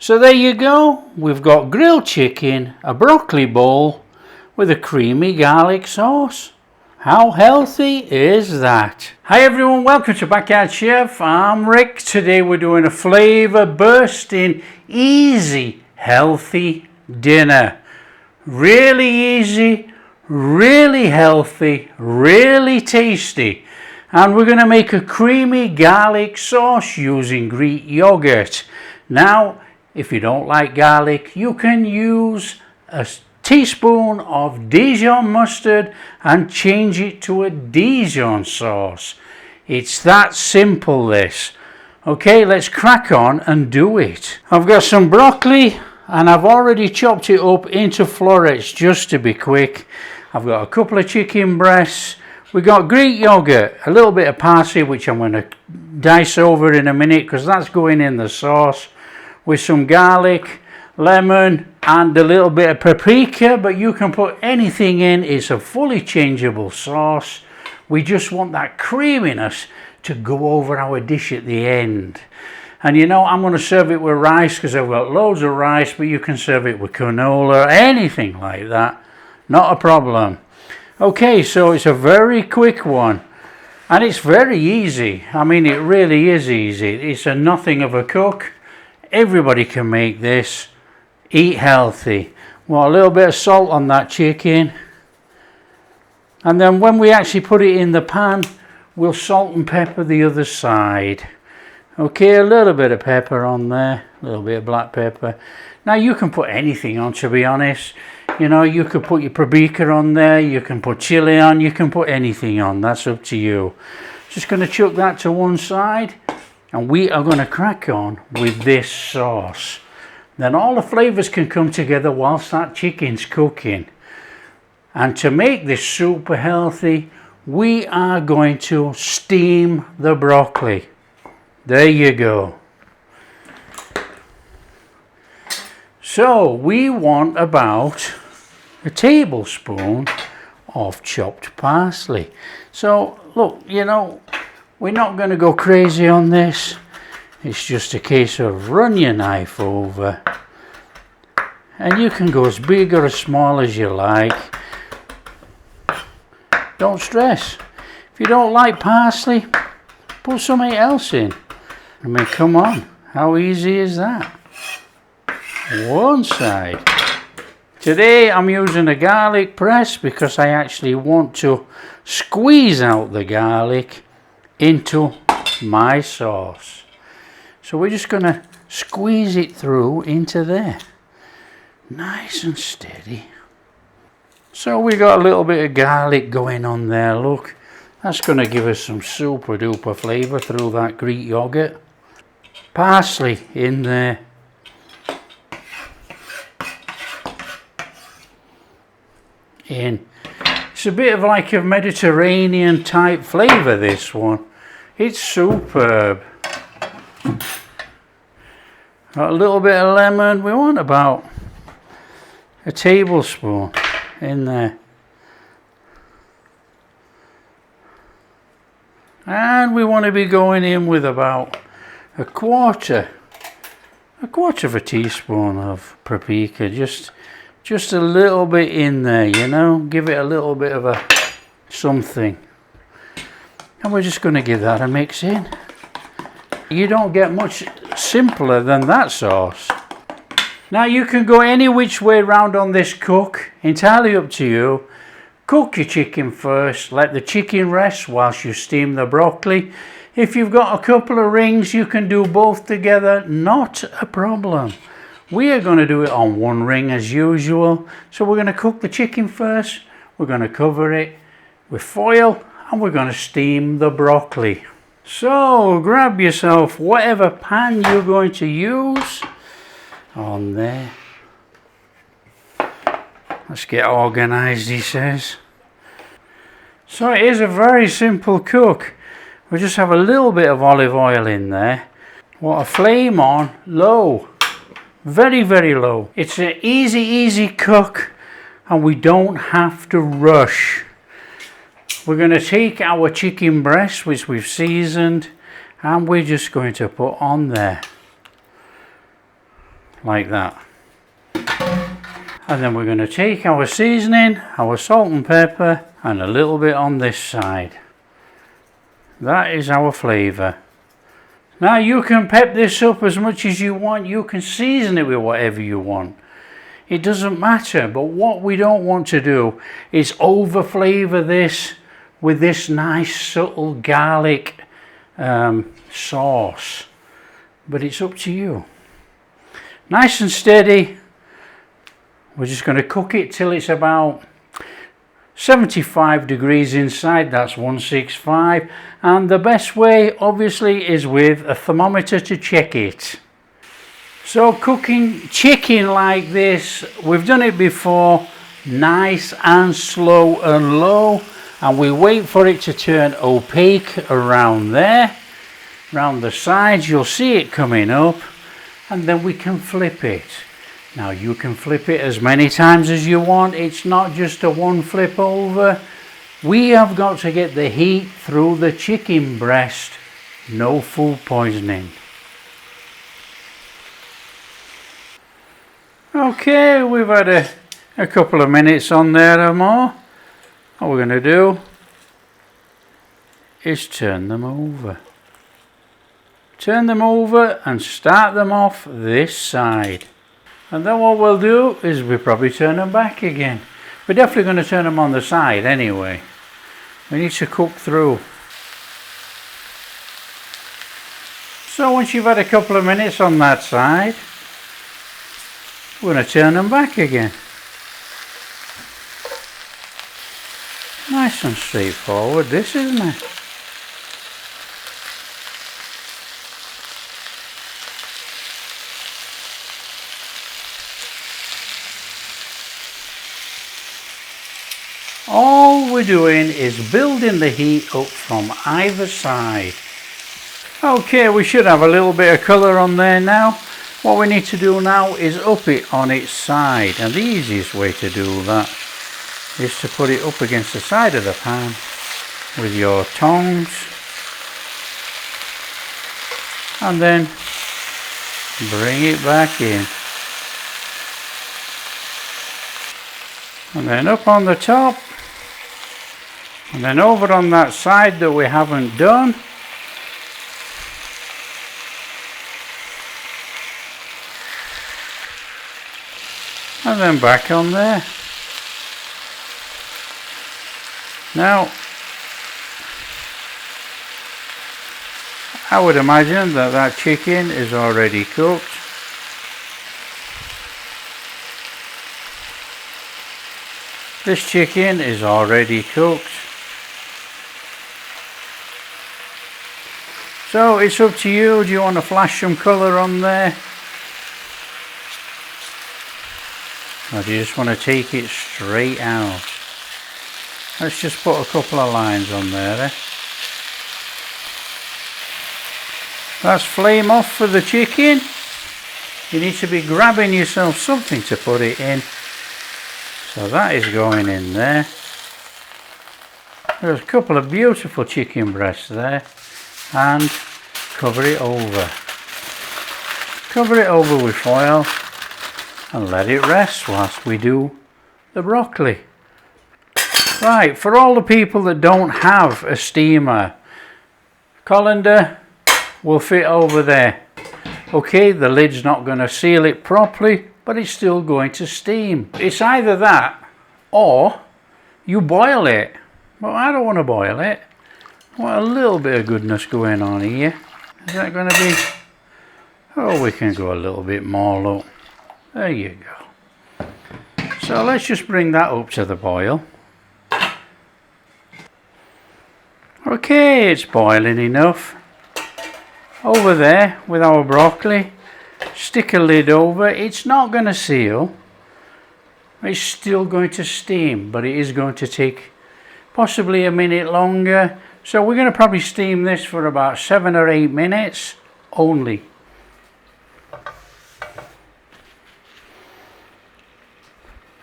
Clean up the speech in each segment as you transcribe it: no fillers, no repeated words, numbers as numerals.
So there you go, we've got grilled chicken, a broccoli bowl with a creamy garlic sauce. How healthy is that? Hi everyone, welcome to Backyard Chef. I'm Rick. Today we're doing a flavour bursting, easy, healthy dinner. Really easy, really healthy, really tasty. And we're going to make a creamy garlic sauce using Greek yogurt. Now, if you don't like garlic, you can use a teaspoon of Dijon mustard and change it to a Dijon sauce. It's that simple, this. Okay, let's crack on and do it. I've got some broccoli and I've already chopped it up into florets just to be quick. I've got a couple of chicken breasts. We got Greek yogurt, a little bit of parsley, which I'm going to dice over in a minute because that's going in the sauce, with some garlic, lemon and a little bit of paprika, but you can put anything in. It's a fully changeable sauce. We just want that creaminess to go over our dish at the end. And you know, I'm going to serve it with rice because I've got loads of rice, but you can serve it with canola, anything like that, not a problem. Okay, so it's a very quick one and it's very easy. I mean, it really is easy. It's a nothing of a cook. Everybody can make this. Eat healthy. Well, a little bit of salt on that chicken, and then when we actually put it in the pan, we'll salt and pepper the other side. Okay, a little bit of pepper on there, a little bit of black pepper. Now you can put anything on, to be honest. You know, you could put your paprika on there, you can put chili on, you can put anything on, that's up to you. Just going to chuck that to one side, and we are going to crack on with this sauce. Then all the flavours can come together whilst that chicken's cooking. And to make this super healthy, we are going to steam the broccoli. There you go. So we want about a tablespoon of chopped parsley. So look, you know, we're not going to go crazy on this. It's just a case of run your knife over, and you can go as big or as small as you like. Don't stress. If you don't like parsley, put something else in. I mean, come on, how easy is that? One side. Today I'm using a garlic press because I actually want to squeeze out the garlic into my sauce. So we're just going to squeeze it through into there. Nice and steady. So we got a little bit of garlic going on there, look. That's going to give us some super duper flavour through that Greek yogurt. Parsley in there. It's a bit of like a Mediterranean type flavour, this one. It's superb. Got a little bit of lemon. We want about a tablespoon in there. And we want to be going in with about a quarter of a teaspoon of paprika. Just a little bit in there, you know. Give it a little bit of a something. And we're just going to give that a mix in. You don't get much simpler than that sauce. Now you can go any which way round on this cook, entirely up to you. Cook your chicken first, let the chicken rest whilst you steam the broccoli. If you've got a couple of rings, you can do both together, not a problem. We are going to do it on one ring as usual. So we're going to cook the chicken first, we're going to cover it with foil, and we're going to steam the broccoli. So grab yourself whatever pan you're going to use on there. Let's get organised, he says. So it is a very simple cook. We just have a little bit of olive oil in there. Want a flame on low, very, very low. It's an easy cook, and we don't have to rush. We're going to take our chicken breast, which we've seasoned, and we're just going to put on there. like that. And then we're going to take our seasoning, our salt and pepper, and a little bit on this side. That is our flavour. Now you can pep this up as much as you want. You can season it with whatever you want. It doesn't matter. But what we don't want to do is over flavour this with this nice subtle garlic sauce. But it's up to you. Nice and steady. We're just going to cook it till it's about 75 degrees inside. That's 165. And the best way obviously is with a thermometer to check it. So cooking chicken like this, we've done it before, nice and slow and low, and we wait for it to turn opaque around there, around the sides. You'll see it coming up, and then we can flip it. Now you can flip it as many times as you want. It's not just a one flip over. We have got to get the heat through the chicken breast. No food poisoning. Okay, we've had a couple of minutes on there or more. What we're going to do is turn them over. Turn them over and start them off this side. And then what we'll do is we'll probably turn them back again. We're definitely going to turn them on the side anyway. We need to cook through. So once you've had a couple of minutes on that side, we're going to turn them back again. Nice and straightforward this, isn't it? All we're doing is building the heat up from either side. Okay, we should have a little bit of colour on there now. What we need to do now is up it on its side, and the easiest way to do that is to put it up against the side of the pan with your tongs, and then bring it back in, and then up on the top, and then over on that side that we haven't done. And then back on there. Now, I would imagine that that chicken is already cooked. This chicken is already cooked. So it's up to you. Do you want to flash some colour on there? Or do you just want to take it straight out? Let's just put a couple of lines on there. That's flame off for the chicken. You need to be grabbing yourself something to put it in. So that is going in there. There's a couple of beautiful chicken breasts there. And cover it over. Cover it over with foil and let it rest whilst we do the broccoli. Right, for all the people that don't have a steamer, colander will fit over there. Okay, the lid's not going to seal it properly, but it's still going to steam. It's either that or you boil it. But I don't want to boil it. I want a little bit of goodness going on here. Is that going to be... Oh, we can go a little bit more, look. There you go. So let's just bring that up to the boil. Okay, it's boiling enough. Over there with our broccoli, stick a lid over. It's not going to seal. It's still going to steam, but it is going to take possibly a minute longer. So we're going to probably steam this for about 7 or 8 minutes only.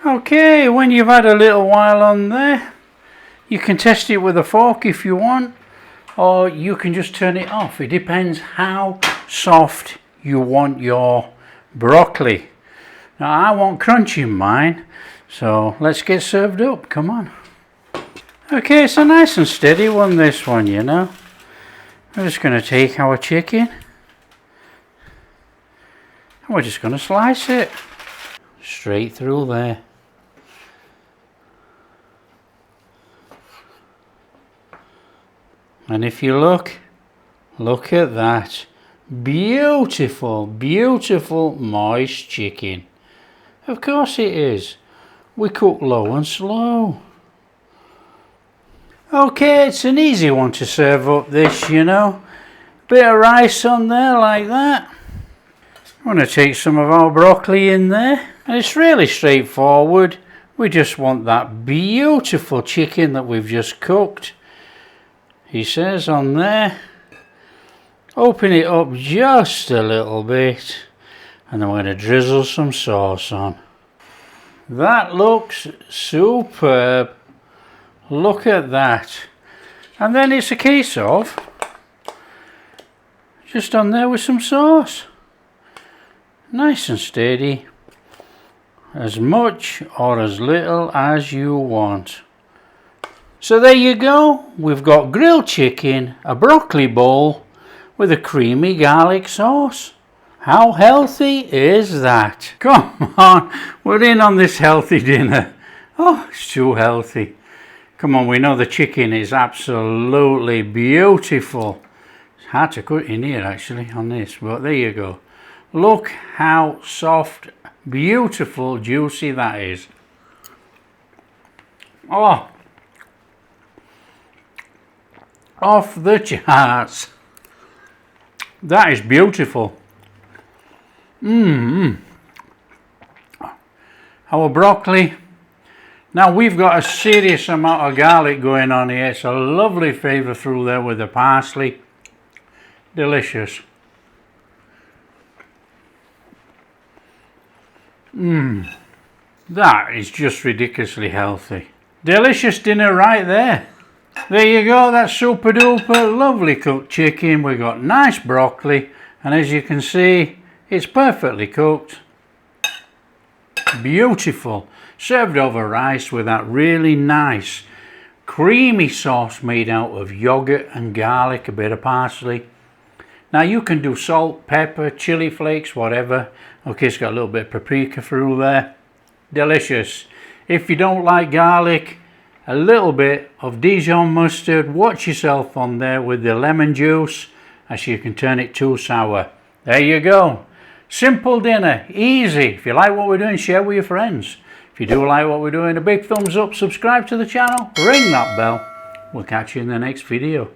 Okay, when you've had a little while on there, you can test it with a fork if you want, or you can just turn it off. It depends how soft you want your broccoli. Now I want crunch in mine, so let's get served up. Come on. Okay, it's a nice and steady one, this one, you know. We're just going to take our chicken and we're just going to slice it straight through there. And if you look at that. Beautiful, beautiful moist chicken. Of course it is. We cook low and slow. Okay, it's an easy one to serve up, this, you know. Bit of rice on there like that. I'm going to take some of our broccoli in there. And it's really straightforward. We just want that beautiful chicken that we've just cooked. He says on there. Open it up just a little bit. And then we're going to drizzle some sauce on. That looks superb. Look at that. And then it's a case of just on there with some sauce. Nice and steady. As much or as little as you want. So there you go. We've got grilled chicken, a broccoli bowl with a creamy garlic sauce. How healthy is that? Come on, we're in on this healthy dinner. Oh, it's too healthy. Come on, we know the chicken is absolutely beautiful. It's hard to cut in here actually on this, but there you go. Look how soft, beautiful, juicy that is. Oh, off the charts. That is beautiful. Our broccoli. Now we've got a serious amount of garlic going on here. It's a lovely flavour through there with the parsley. Delicious. That is just ridiculously healthy. Delicious dinner right there. There you go, that's super duper lovely cooked chicken. We've got nice broccoli, and as you can see, it's perfectly cooked. Beautiful. Served over rice with that really nice creamy sauce made out of yogurt and garlic, a bit of parsley. Now you can do salt, pepper, chili flakes, whatever. Okay, it's got a little bit of paprika through there. Delicious. If you don't like garlic, a little bit of Dijon mustard. Watch yourself on there with the lemon juice, as you can turn it too sour. There you go. Simple dinner, easy. If you like what we're doing, share with your friends. If you do like what we're doing, a big thumbs up, subscribe to the channel, ring that bell. We'll catch you in the next video.